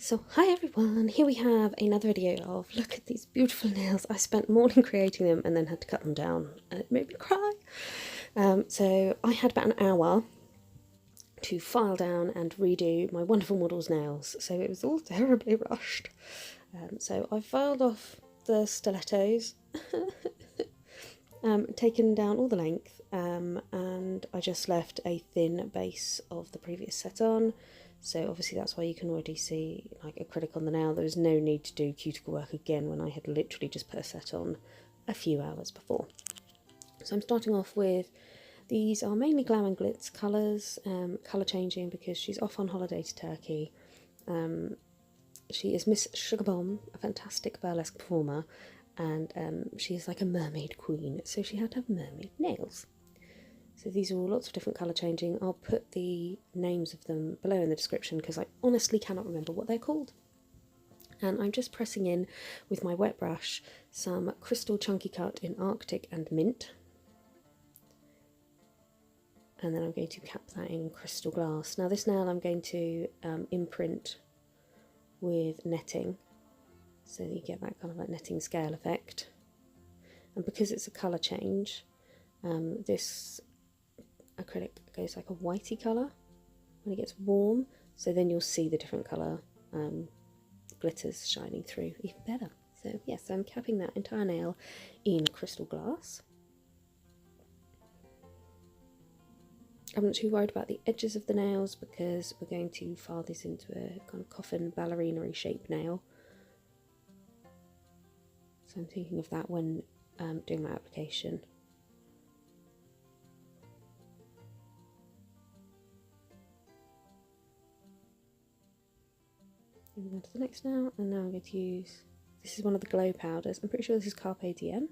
So hi everyone, here we have another video of look at these beautiful nails. I spent morning creating them and then had to cut them down and it made me cry. So I had about an hour to file down and redo my wonderful model's nails, so it was all terribly rushed. So I filed off the stilettos, taken down all the length, and I just left a thin base of the previous set on. So obviously that's why you can already see like acrylic on the nail. There was no need to do cuticle work again when I had literally just put a set on a few hours before. So I'm starting off with, these are mainly Glam and Glitz colours, colour changing because she's off on holiday to Turkey. She is Miss Sugar Bomb, a fantastic burlesque performer, and she is like a mermaid queen, so she had to have mermaid nails. So these are all lots of different colour changing. I'll put the names of them below in the description because I honestly cannot remember what they're called. And I'm just pressing in with my wet brush some Crystal Chunky Cut in Arctic and Mint. And then I'm going to cap that in Crystal Glass. Now this nail I'm going to imprint with netting, so that you get that kind of like netting scale effect. And because it's a colour change, this acrylic goes like a whitey colour when it gets warm, so then you'll see the different colour glitters shining through even better. So yes, I'm capping that entire nail in Crystal Glass. I'm not too worried about the edges of the nails because we're going to file this into a kind of coffin ballerina-y shaped nail. So I'm thinking of that when doing my application. Moving on to the next now, and now I'm going to use, this is one of the glow powders. I'm pretty sure this is Carpe Diem.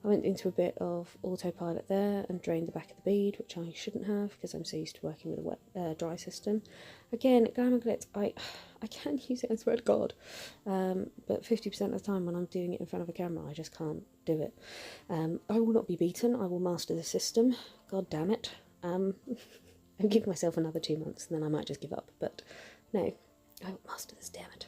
I went into a bit of autopilot there and drained the back of the bead, which I shouldn't have because I'm so used to working with a wet dry system. Again, Glam and Glitz, I can use it, I swear to God, but 50% of the time when I'm doing it in front of a camera I just can't do it. I will not be beaten, I will master the system, god damn it. I'm giving myself another 2 months and then I might just give up, but no, I will master this, damn it.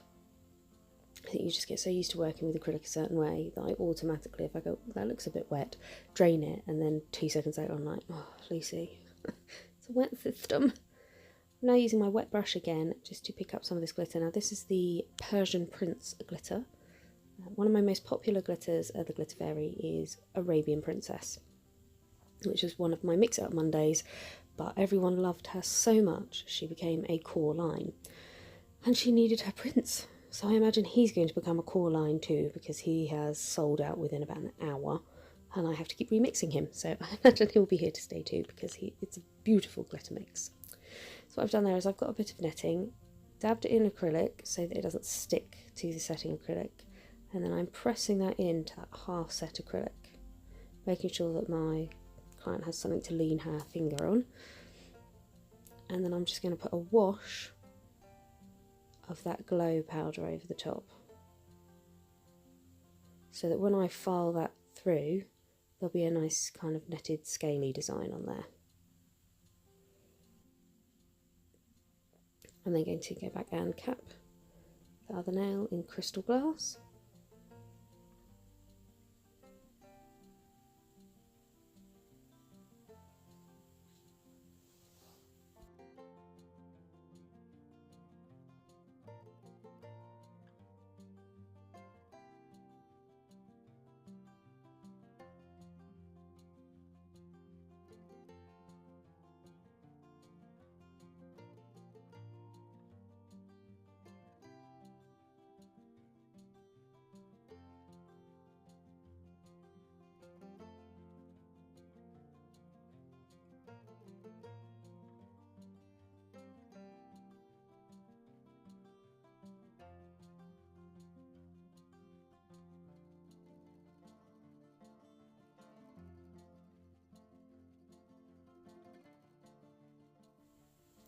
I think you just get so used to working with acrylic a certain way that I automatically, if I go, that looks a bit wet, drain it, and then 2 seconds later I'm like, oh, Lucy, it's a wet system. I'm now using my wet brush again just to pick up some of this glitter. Now this is the Persian Prince glitter. One of my most popular glitters, the Glitter Fairy, is Arabian Princess, which was one of my mix-up Mondays, but everyone loved her so much she became a core line. And she needed her prince. So I imagine he's going to become a core line too, because he has sold out within about an hour and I have to keep remixing him. So I imagine he'll be here to stay too, because it's a beautiful glitter mix. So what I've done there is I've got a bit of netting, dabbed it in acrylic so that it doesn't stick to the setting acrylic, and then I'm pressing that into that half set acrylic, making sure that my client has something to lean her finger on. And then I'm just going to put a wash of that glow powder over the top, so that when I file that through there'll be a nice kind of netted scaly design on there. I'm then going to go back and cap the other nail in Crystal Glass.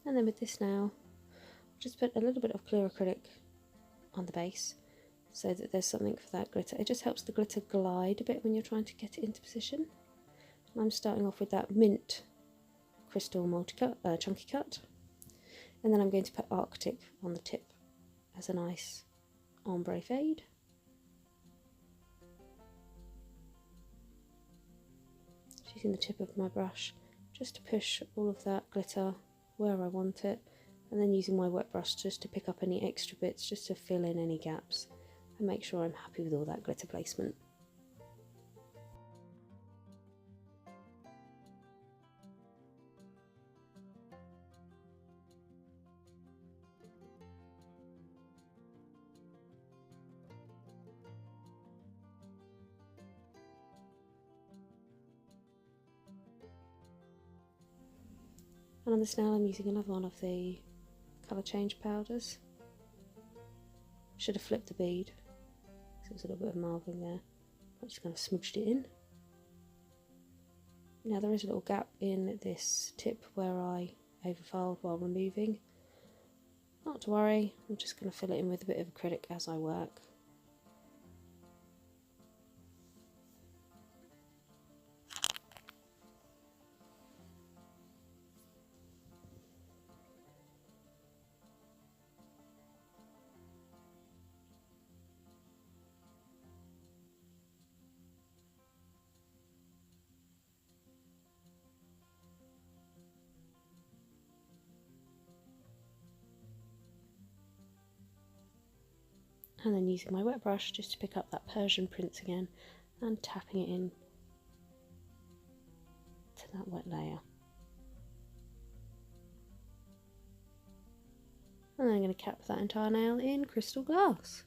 And then with this now, just put a little bit of clear acrylic on the base so that there's something for that glitter. It just helps the glitter glide a bit when you're trying to get it into position. And I'm starting off with that Mint Crystal Chunky Cut, and then I'm going to put Arctic on the tip as a nice ombre fade. Just using the tip of my brush just to push all of that glitter where I want it, and then using my wet brush just to pick up any extra bits, just to fill in any gaps and make sure I'm happy with all that glitter placement. And on this nail I'm using another one of the colour change powders. Should have flipped the bead, so there's a little bit of marbling there. I just kind of smudged it in. Now there is a little gap in this tip where I overfiled while removing. Not to worry, I'm just going to fill it in with a bit of acrylic as I work. And then using my wet brush just to pick up that Persian prints again and tapping it in to that wet layer. And then I'm going to cap that entire nail in crystal glass.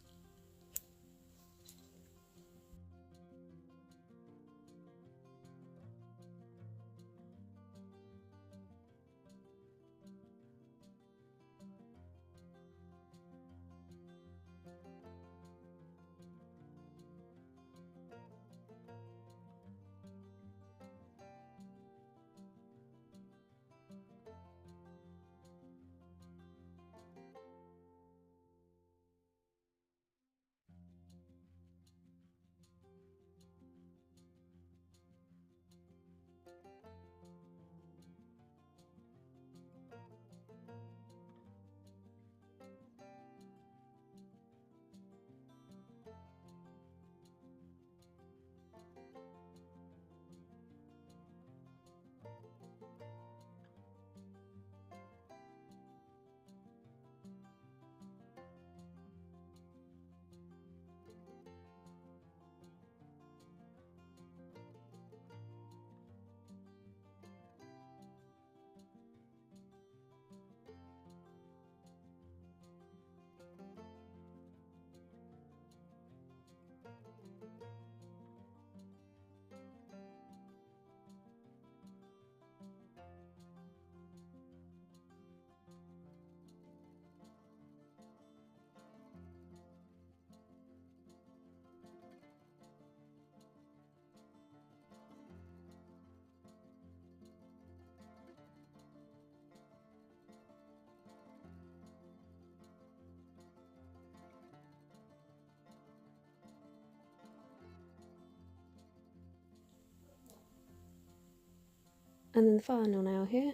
And then the final nail here,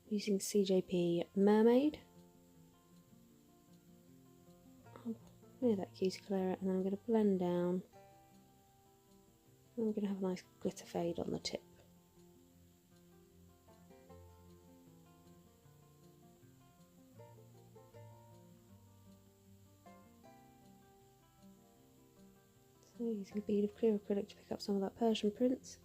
using CJP Mermaid. Near that cuticle area, and then I'm going to blend down. And I'm going to have a nice glitter fade on the tip. So using a bead of clear acrylic to pick up some of that Persian prints.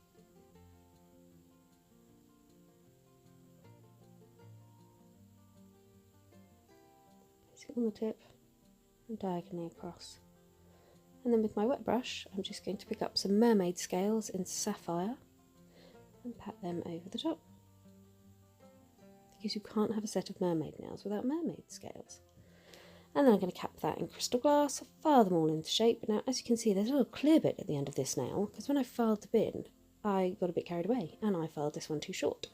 On the tip and diagonally across, and then with my wet brush I'm just going to pick up some mermaid scales in Sapphire and pat them over the top, because you can't have a set of mermaid nails without mermaid scales. And then I'm going to cap that in crystal glass, file them all into shape. Now as you can see there's a little clear bit at the end of this nail, because when I filed the bin I got a bit carried away and I filed this one too short,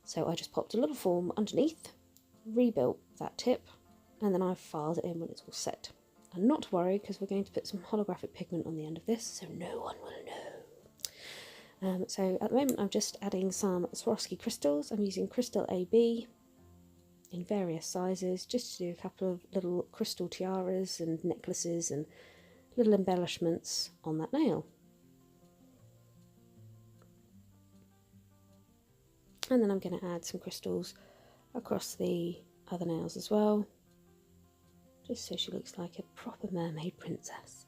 so I just popped a little form underneath, rebuilt that tip, and then I've filed it in when it's all set. And not to worry, because we're going to put some holographic pigment on the end of this, so no one will know. So at the moment I'm just adding some Swarovski crystals. I'm using crystal AB in various sizes, just to do a couple of little crystal tiaras and necklaces and little embellishments on that nail. And then I'm going to add some crystals across the other nails as well, just so she looks like a proper mermaid princess.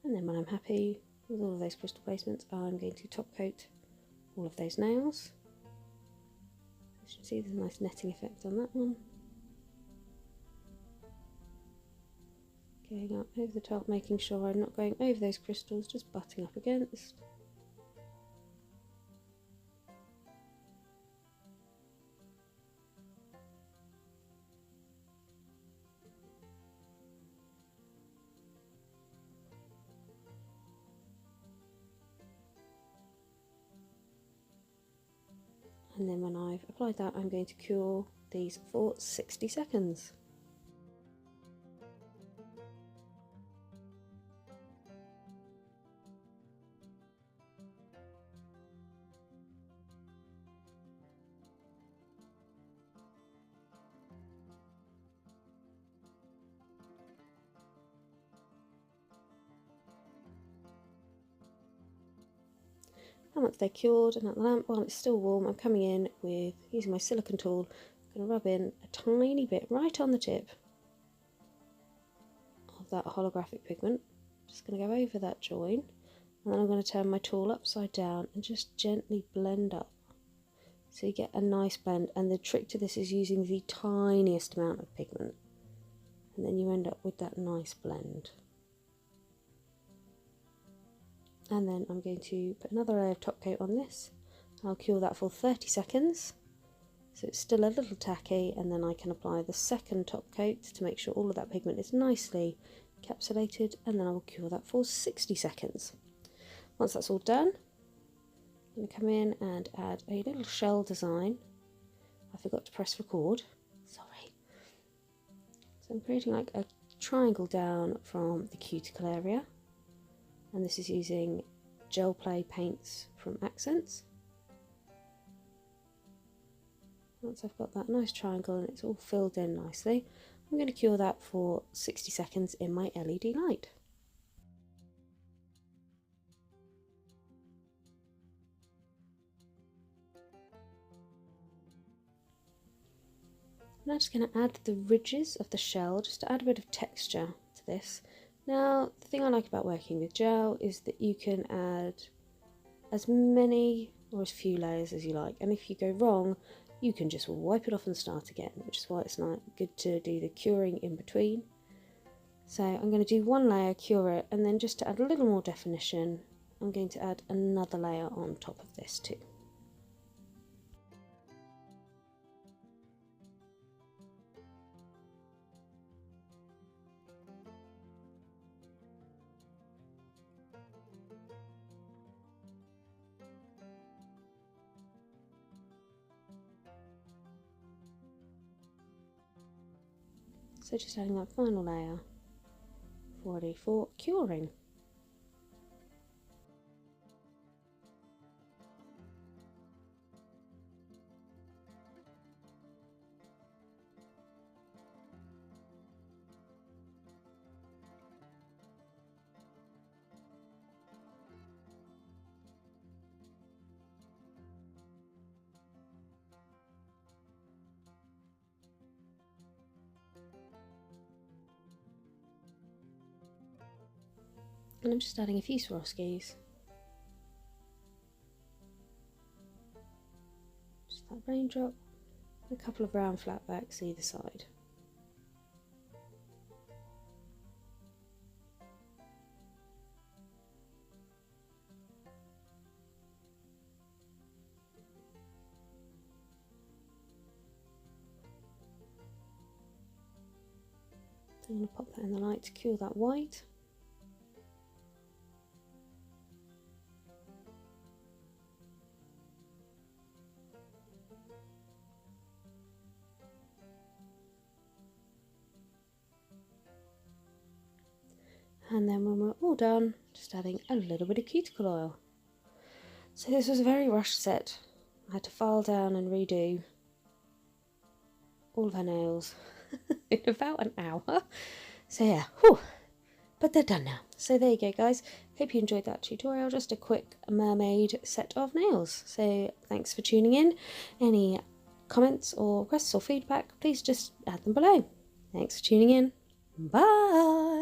And then when I'm happy with all of those crystal placements, I'm going to top coat all of those nails. As you can see, there's a nice netting effect on that one. Going up over the top, making sure I'm not going over those crystals, just butting up against. And then when I've applied that, I'm going to cure these for 60 seconds. And once they're cured and at the lamp, while it's still warm, I'm coming in with, using my silicone tool, I'm going to rub in a tiny bit right on the tip of that holographic pigment. Just going to go over that join, and then I'm going to turn my tool upside down and just gently blend up. So you get a nice blend, and the trick to this is using the tiniest amount of pigment, and then you end up with that nice blend. And then I'm going to put another layer of top coat on this. I'll cure that for 30 seconds, so it's still a little tacky, and then I can apply the second top coat to make sure all of that pigment is nicely encapsulated, and then I will cure that for 60 seconds. Once that's all done, I'm going to come in and add a little shell design. I forgot to press record, sorry. So I'm creating like a triangle down from the cuticle area. And this is using gel play paints from Akzentz. Once I've got that nice triangle and it's all filled in nicely, I'm going to cure that for 60 seconds in my LED light. I'm now just going to add the ridges of the shell, just to add a bit of texture to this. Now, the thing I like about working with gel is that you can add as many or as few layers as you like, and if you go wrong, you can just wipe it off and start again, which is why it's not good to do the curing in between. So I'm going to do one layer, cure it, and then just to add a little more definition, I'm going to add another layer on top of this too. So just adding that final layer ready for curing. And I'm just adding a few Swarovskis. Just that raindrop, and a couple of brown flatbacks either side. I'm going to pop that in the light to cure that white. And then when we're all done, just adding a little bit of cuticle oil. So this was a very rushed set. I had to file down and redo all of her nails in about an hour. So yeah, whew, but they're done now. So there you go guys. Hope you enjoyed that tutorial. Just a quick mermaid set of nails. So thanks for tuning in. Any comments or requests or feedback, please just add them below. Thanks for tuning in. Bye!